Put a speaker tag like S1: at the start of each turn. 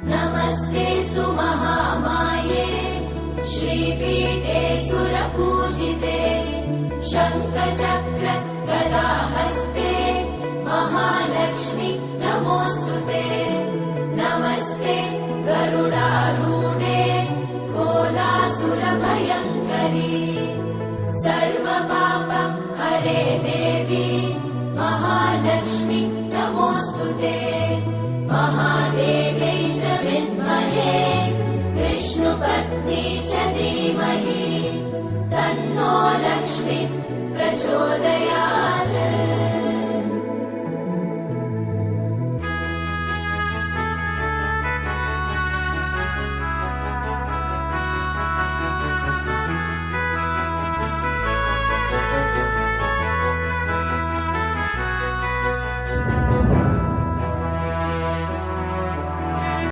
S1: नमस्तेऽस्तु महामाये श्रीपीठे सुरपूजिते शङ्खचक्र गदाहस्ते महालक्ष्मी नमोऽस्तुते। नमस्ते गरुडारूढे कोलासुरभयङ्करी सर्वपाप हरे देवी महालक्ष्मी नमोऽस्तुते। महादेव्यै च विद्महे विष्णुपत्नी च धीमहि तन्नो लक्ष्मी प्रचोदयात्।